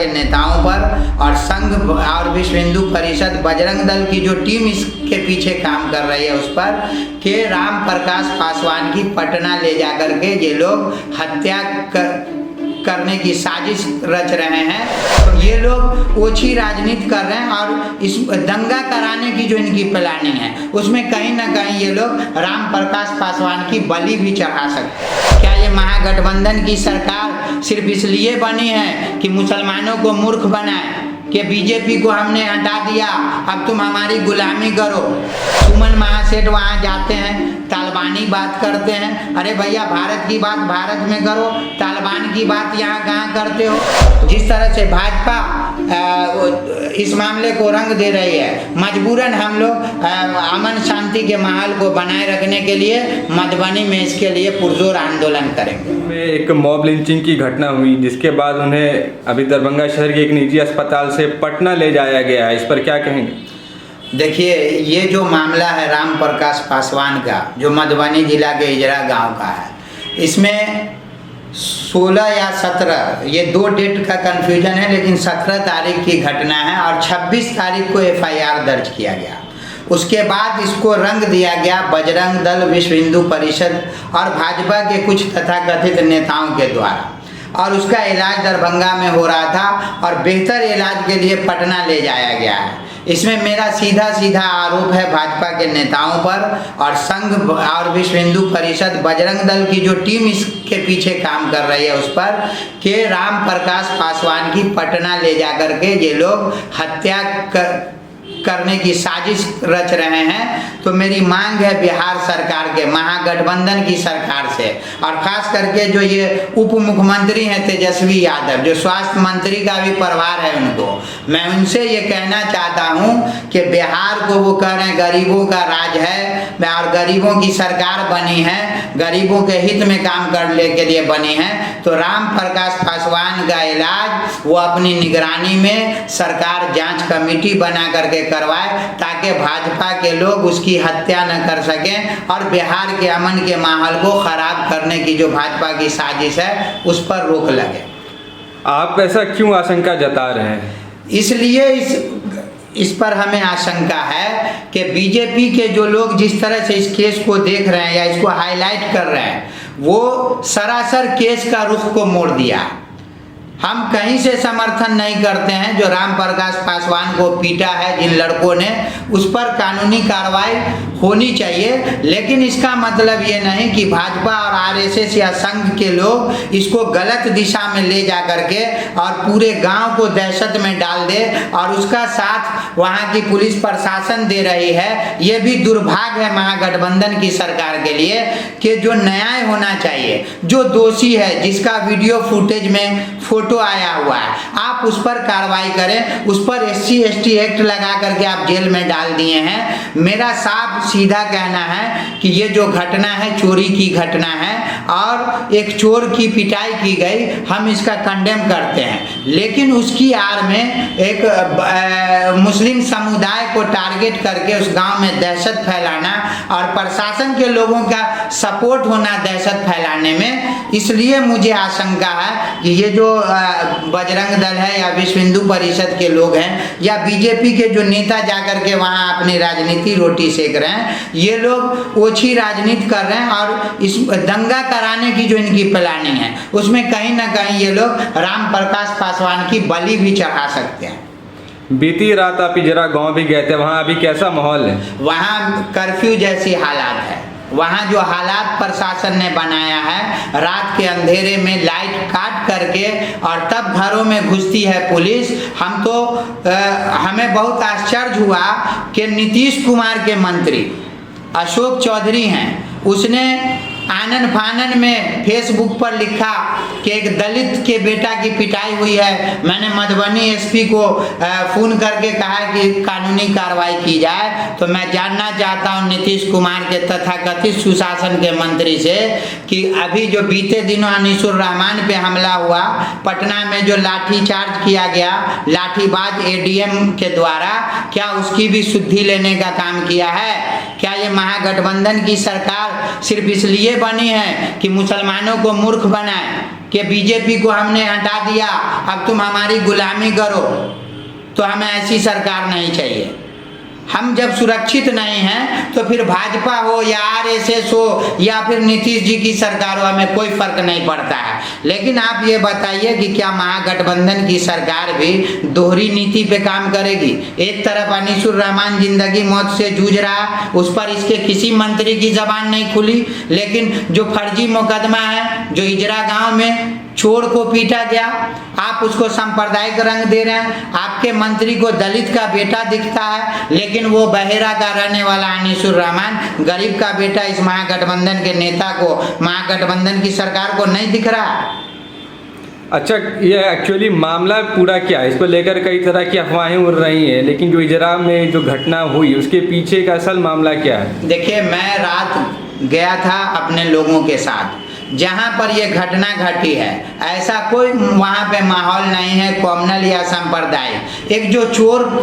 के नेताओं पर और संघ और विश्व हिंदू परिषद बजरंग दल की जो टीम इसके पीछे काम कर रही है उस पर कि राम प्रकाश पासवान की पटना ले जाकर के ये लोग हत्या करने की साजिश रच रहे हैं। तो ये लोग ओछी राजनीति कर रहे हैं और इस दंगा कराने की जो इनकी प्लानिंग है उसमें कहीं ना कहीं ये लोग राम प्रकाश पासवान की बलि भी चढ़ा सकते हैं। क्या ये महागठबंधन की सरकार सिर्फ इसलिए बनी है कि मुसलमानों को मूर्ख बनाए कि बीजेपी को हमने हटा दिया, अब तुम हमारी गुलामी करो। सुमन महासेठ वहाँ जाते हैं, तालिबानी बात करते हैं। अरे भैया, भारत की बात भारत में करो, तालिबान की बात यहाँ कहाँ करते हो। जिस तरह से भाजपा इस मामले को रंग दे रही है, मजबूरन हम लोग अमन शांति के माहौल को बनाए रखने के लिए मधुबनी में इसके लिए पुरजोर आंदोलन करेंगे। एक मॉब लिंचिंग की घटना हुई जिसके बाद उन्हें अभी दरभंगा शहर के एक निजी अस्पताल से पटना ले जाया गया है, इस पर क्या कहेंगे? देखिए, ये जो मामला है राम प्रकाश पासवान का, जो मधुबनी जिला के इजरा गांव का है, इसमें 16 या 17, ये 2 डेट का कन्फ्यूजन है, लेकिन 17 तारीख की घटना है और 26 तारीख को FIR दर्ज किया गया। उसके बाद इसको रंग दिया गया बजरंग दल, विश्व हिंदू परिषद और भाजपा के कुछ तथाकथित नेताओं के द्वारा, और उसका इलाज दरभंगा में हो रहा था और बेहतर इलाज के लिए पटना ले जाया गया है। इसमें मेरा सीधा आरोप है भाजपा के नेताओं पर और संघ और विश्व हिंदू परिषद बजरंग दल की जो टीम इसके पीछे काम कर रही है उस पर कि राम प्रकाश पासवान की पटना ले जाकर के ये लोग हत्या करने की साजिश रच रहे हैं। तो मेरी मांग है बिहार सरकार के, महागठबंधन की सरकार से, और खास करके जो ये उप मुख्यमंत्री हैं तेजस्वी यादव, जो स्वास्थ्य मंत्री का भी प्रभार है उनको, मैं उनसे ये कहना चाहता हूँ कि बिहार को वो कह रहे हैं गरीबों का राज है और गरीबों की सरकार बनी है, गरीबों के हित में काम करने के लिए बनी है, तो राम प्रकाश पासवान का इलाज वो अपनी निगरानी में सरकार जांच कमेटी बना करके करवाए ताकि भाजपा के लोग उसकी हत्या न कर सकें और बिहार के अमन के माहौल को खराब करने की जो भाजपा की साजिश है उस पर रोक लगे। आप ऐसा क्यों आशंका जता रहे हैं? इसलिए इस पर हमें आशंका है कि बीजेपी के जो लोग जिस तरह से इस केस को देख रहे हैं या इसको हाईलाइट कर रहे हैं, वो सरासर केस का रुख को मोड़ दिया। हम कहीं से समर्थन नहीं करते हैं। जो राम प्रकाश पासवान को पीटा है जिन लड़कों ने, उस पर कानूनी कार्रवाई होनी चाहिए, लेकिन इसका मतलब ये नहीं कि भाजपा और RSS या संघ के लोग इसको गलत दिशा में ले जा करके और पूरे गांव को दहशत में डाल दे और उसका साथ वहां की पुलिस प्रशासन दे रही है। ये भी दुर्भाग्य है महागठबंधन की सरकार के लिए कि जो न्याय होना चाहिए, जो दोषी है, जिसका वीडियो फुटेज में फोटो आया हुआ है, आप उस पर कार्रवाई करें। उस पर SC/ST एक्ट लगा करके आप जेल में डाल दिए हैं। मेरा साफ सीधा कहना है कि ये जो घटना है चोरी की घटना है और एक चोर की पिटाई की गई, हम इसका कंडेम करते हैं, लेकिन उसकी आड़ में एक मुस्लिम समुदाय को टारगेट करके उस गांव में दहशत फैलाना और प्रशासन के लोगों का सपोर्ट होना दहशत फैलाने में, इसलिए मुझे आशंका है कि ये जो बजरंग दल है या विश्व हिंदू परिषद के लोग हैं या बीजेपी के जो नेता जाकर के वहां अपनी राजनीति रोटी सेक रहे हैं, ये लोग ओछी राजनीति कर रहे हैं और इस दंगा कराने की जो इनकी प्लानिंग है उसमें कहीं ना कहीं ये लोग राम प्रकाश पासवान की बलि भी चढ़ा सकते हैं। बीती रात आप इजरा गांव भी गए थे, वहां अभी कैसा माहौल है? वहां कर्फ्यू जैसी हालात है। वहाँ जो हालात प्रशासन ने बनाया है, रात के अंधेरे में लाइट काट करके और तब घरों में घुसती है पुलिस। हमें बहुत आश्चर्य हुआ कि नीतीश कुमार के मंत्री अशोक चौधरी हैं, उसने आनन फानन में फेसबुक पर लिखा कि एक दलित के बेटा की पिटाई हुई है। मैंने मधुबनी SP को फ़ोन करके कहा कि कानूनी कार्रवाई की जाए। तो मैं जानना चाहता हूं नीतीश कुमार के तथाकथित सुशासन के मंत्री से कि अभी जो बीते दिनों अनीसुर रहमान पे हमला हुआ, पटना में जो लाठीचार्ज किया गया लाठीबाज ADM के द्वारा, क्या उसकी भी शुद्धि लेने का काम किया है? क्या ये महागठबंधन की सरकार सिर्फ इसलिए बनी है कि मुसलमानों को मूर्ख बनाए कि बीजेपी को हमने हटा दिया, अब तुम हमारी गुलामी करो? तो हमें ऐसी सरकार नहीं चाहिए। हम जब सुरक्षित नहीं हैं तो फिर भाजपा हो या आरएसएस हो या फिर नीतीश जी की सरकार हो, हमें कोई फर्क नहीं पड़ता है। लेकिन आप ये बताइए कि क्या महागठबंधन की सरकार भी दोहरी नीति पे काम करेगी? एक तरफ अनीसुर रहमान जिंदगी मौत से जूझ रहा, उस पर इसके किसी मंत्री की जबान नहीं खुली, लेकिन जो फर्जी मुकदमा है, जो इजरा गांव में चोर को पीटा गया, आप उसको सांप्रदायिक रंग दे रहे हैं। आपके मंत्री को दलित का बेटा दिखता है, लेकिन वो बहेरा का रहने वाला अनीसुर रहमान गरीब का बेटा इस महागठबंधन के नेता को, महागठबंधन की सरकार को नहीं दिख रहा। अच्छा, ये एक्चुअली मामला पूरा क्या है? इसको लेकर कई तरह की अफवाहें उड़ रही हैं, लेकिन जो इजरा में जो घटना हुई उसके पीछे का असल मामला क्या है? देखिए, मैं रात गया था अपने लोगों के साथ, जहाँ पर ये घटना घटी है ऐसा कोई वहाँ पे माहौल नहीं है कॉमनल या सांप्रदायिक। एक जो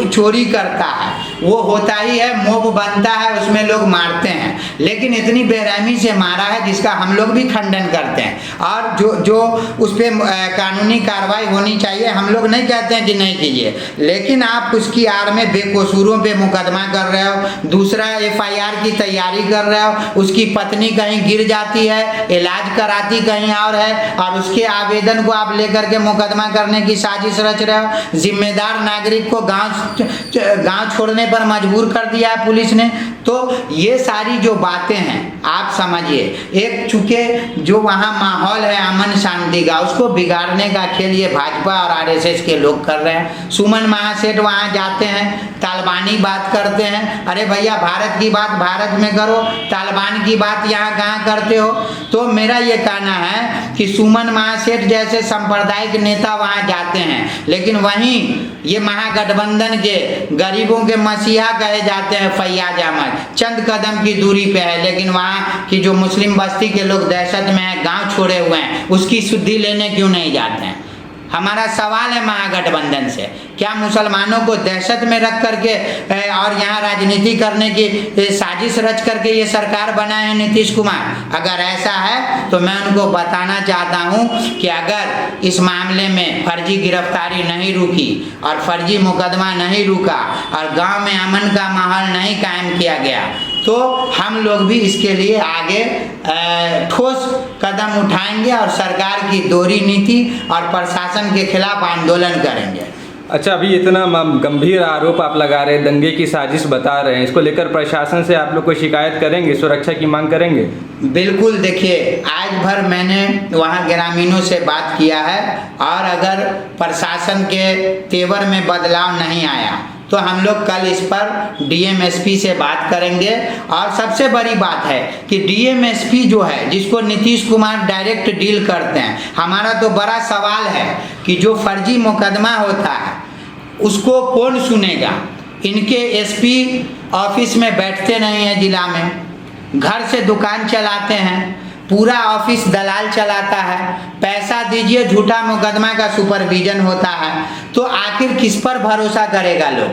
चोरी करता है वो होता ही है, मोब बनता है, उसमें लोग मारते हैं, लेकिन इतनी बेरहमी से मारा है जिसका हम लोग भी खंडन करते हैं, और जो उस पर कानूनी कार्रवाई होनी चाहिए, हम लोग नहीं कहते हैं कि नहीं कीजिए, लेकिन आप उसकी आड़ में बेकसूरों पे मुकदमा कर रहे हो, दूसरा FIR की तैयारी कर रहे हो, उसकी पत्नी कहीं गिर जाती है, इलाज कराती कहीं और है, और उसके आवेदन को आप लेकर के मुकदमा करने की साजिश रच रहे हो। जिम्मेदार नागरिक को गांव छोड़ने पर मजबूर कर दिया है पुलिस ने। तो ये सारी जो बातें हैं आप समझिए, एक चूंकि जो वहाँ माहौल है अमन शांति का, उसको बिगाड़ने का खेल ये भाजपा और RSS के लोग कर रहे हैं। सुमन महासेठ वहाँ जाते हैं, तालिबानी बात करते हैं, अरे भैया भारत की बात भारत में करो, तालिबान की बात यहाँ कहाँ करते हो? तो मेरा ये कहना है कि सुमन महासेठ जैसे सांप्रदायिक नेता वहाँ जाते हैं, लेकिन वहीं ये महागठबंधन के गरीबों के मसीहा कहे जाते हैं फैयाज अहमद, चंद कदम की दूरी पे है, लेकिन वहाँ की जो मुस्लिम बस्ती के लोग दहशत में हैं, गांव छोड़े हुए हैं, उसकी शुद्धि लेने क्यों नहीं जाते हैं? हमारा सवाल है महागठबंधन से, क्या मुसलमानों को दहशत में रख करके और यहाँ राजनीति करने की साजिश रच करके ये सरकार बनाए हैं नीतीश कुमार? अगर ऐसा है तो मैं उनको बताना चाहता हूँ कि अगर इस मामले में फर्जी गिरफ्तारी नहीं रुकी और फर्जी मुकदमा नहीं रुका और गांव में अमन का माहौल नहीं कायम किया गया, तो हम लोग भी इसके लिए आगे ठोस कदम उठाएंगे और सरकार की दोहरी नीति और प्रशासन के खिलाफ आंदोलन करेंगे। अच्छा, अभी इतना गंभीर आरोप आप लगा रहे हैं, दंगे की साजिश बता रहे हैं, इसको लेकर प्रशासन से आप लोग को शिकायत करेंगे, सुरक्षा की मांग करेंगे? बिल्कुल। देखिए, आज भर मैंने वहाँ ग्रामीणों से बात किया है, और अगर प्रशासन के तेवर में बदलाव नहीं आया तो हम लोग कल इस पर DM SP से बात करेंगे। और सबसे बड़ी बात है कि DM SP जो है, जिसको नीतीश कुमार डायरेक्ट डील करते हैं, हमारा तो बड़ा सवाल है कि जो फर्जी मुकदमा होता है उसको कौन सुनेगा? इनके SP ऑफिस में बैठते नहीं हैं, जिला में घर से दुकान चलाते हैं, पूरा ऑफिस दलाल चलाता है, पैसा दीजिए झूठा मुकदमा का सुपरविजन होता है, तो आखिर किस पर भरोसा करेगा लोग?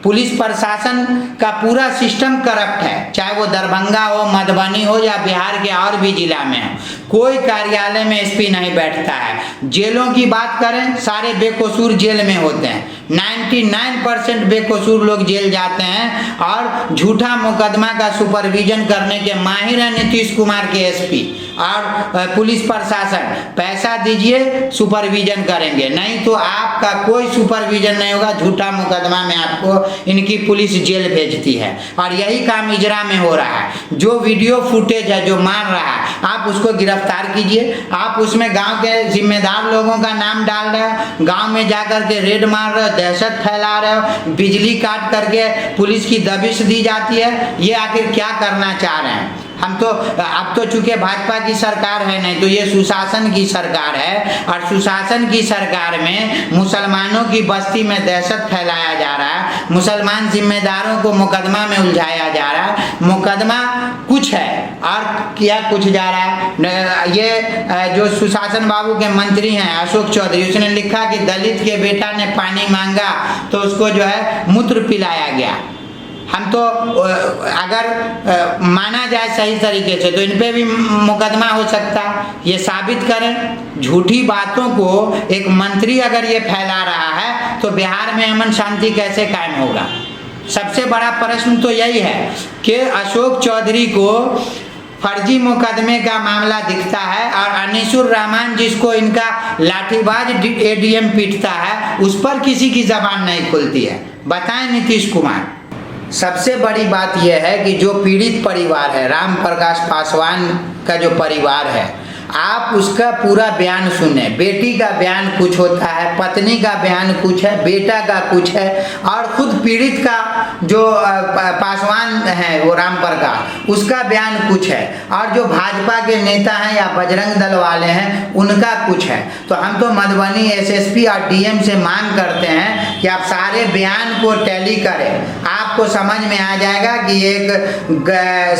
पुलिस प्रशासन का पूरा सिस्टम करप्ट है, चाहे वो दरभंगा हो, मधुबनी हो या बिहार के और भी जिला में हो, कोई कार्यालय में SP नहीं बैठता है। जेलों की बात करें, सारे बेकसूर जेल में होते हैं, 99% बेकसूर लोग जेल जाते हैं, और झूठा मुकदमा का सुपरविजन करने के माहिर हैं नीतीश कुमार के SP और पुलिस प्रशासन। पैसा दीजिए सुपरविजन करेंगे, नहीं तो आपका कोई सुपरविजन नहीं होगा। झूठा मुकदमा में आपको इनकी पुलिस जेल भेजती है, और यही काम इजरा में हो रहा है। जो वीडियो फुटेज है, जो मार रहा है, आप उसको गिरफ्तार कीजिए। आप उसमें गांव के जिम्मेदार लोगों का नाम डाल रहे हो, गांव में जाकर के रेड मार रहे हो, दहशत फैला रहे हो, बिजली काट करके पुलिस की दबिश दी जाती है। ये आखिर क्या करना चाह रहे हैं? हम तो अब तो चूंकि भाजपा की सरकार है नहीं, तो ये सुशासन की सरकार है, और सुशासन की सरकार में मुसलमानों की बस्ती में दहशत फैलाया जा रहा है, मुसलमान जिम्मेदारों को मुकदमा में उलझाया जा रहा है। मुकदमा कुछ है और क्या कुछ जा रहा है। ये जो सुशासन बाबू के मंत्री हैं अशोक चौधरी, उसने लिखा कि दलित के बेटा ने पानी मांगा तो उसको जो है मूत्र पिलाया गया हम तो अगर माना जाए सही तरीके से तो इन पे भी मुकदमा हो सकता है। ये साबित करें। झूठी बातों को एक मंत्री अगर ये फैला रहा है तो बिहार में अमन शांति कैसे कायम होगा? सबसे बड़ा प्रश्न तो यही है कि अशोक चौधरी को फर्जी मुकदमे का मामला दिखता है और अनीसुर रहमान जिसको इनका लाठीबाज एडीएम पीटता है उस पर किसी की जबान नहीं खुलती है। बताएं नीतीश कुमार। सबसे बड़ी बात यह है कि जो पीड़ित परिवार है, राम प्रकाश पासवान का जो परिवार है, आप उसका पूरा बयान सुने। बेटी का बयान कुछ होता है, पत्नी का बयान कुछ है, बेटा का कुछ है और खुद पीड़ित का जो पासवान है वो राम प्रकाश, उसका बयान कुछ है और जो भाजपा के नेता हैं या बजरंग दल वाले हैं उनका कुछ है। तो हम तो मधुबनी एसएसपी और डीएम से मांग करते हैं कि आप सारे बयान को टैली करें। आपको समझ में आ जाएगा कि एक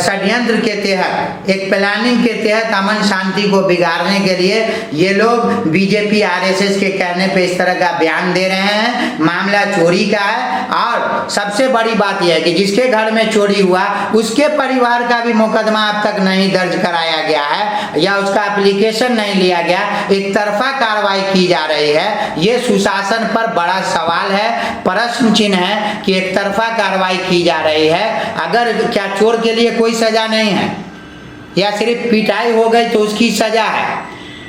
षड्यंत्र के तहत, एक प्लानिंग के तहत अमन शांति को बिगाड़ने के लिए ये लोग बीजेपी आरएसएस के कहने पे इस तरह का बयान दे रहे हैं। मामला चोरी का है और सबसे बड़ी बात यह है कि जिसके घर में चोरी हुआ उसके परिवार का भी मुकदमा अब तक नहीं दर्ज कराया गया है या उसका एप्लीकेशन नहीं लिया गया। एक तरफा कार्रवाई की जा रही है। ये सुशासन पर बड़ा सवाल है, प्रश्न चिन्ह है कि एक तरफा कार्रवाई की जा रही है। अगर क्या चोर के लिए कोई सजा नहीं है या सिर्फ पिटाई हो गई तो उसकी सजा है?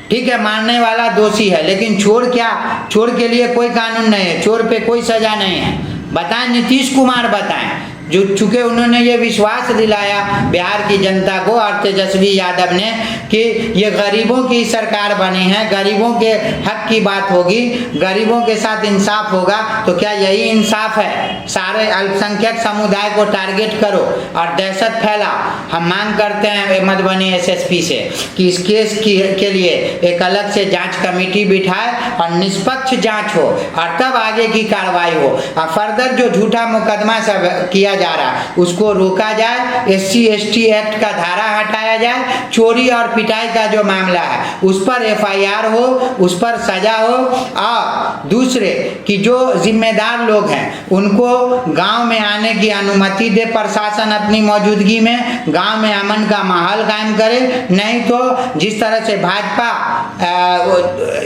ठीक है, मारने वाला दोषी है, लेकिन चोर क्या? चोर के लिए कोई कानून नहीं है, चोर पे कोई सजा नहीं है। बताएं नीतीश कुमार, बताएं। जो चूँकि उन्होंने ये विश्वास दिलाया बिहार की जनता को और तेजस्वी यादव ने कि ये गरीबों की सरकार बनी है, गरीबों के हक की बात होगी, गरीबों के साथ इंसाफ होगा, तो क्या यही इंसाफ है? सारे अल्पसंख्यक समुदाय को टारगेट करो और दहशत फैलाओ। हम मांग करते हैं मधुबनी एसएसपी से कि इस केस के लिए एक अलग से जांच कमेटी बिठाए और निष्पक्ष जांच हो और तब आगे की कार्रवाई हो और फर्दर जो झूठा मुकदमा सब किया जा रहा है उसको रोका जाए। एससी एसटी एक्ट का धारा हटाया जाए। चोरी और पिटाई का जो मामला है उस पर एफआईआर हो, उस पर सजा हो और दूसरे कि जो जिम्मेदार लोग हैं उनको गांव में आने की अनुमति दे प्रशासन अपनी मौजूदगी में, गांव में अमन का माहौल कायम करे। नहीं तो जिस तरह से भाजपा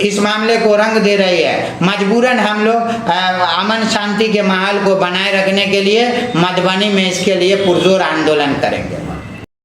इस मामले को रंग दे रही है, मजबूरन हम लोग अमन शांति के माहौल को बनाए रखने के लिए मधुबनी में इसके लिए पुरजोर आंदोलन करेंगे।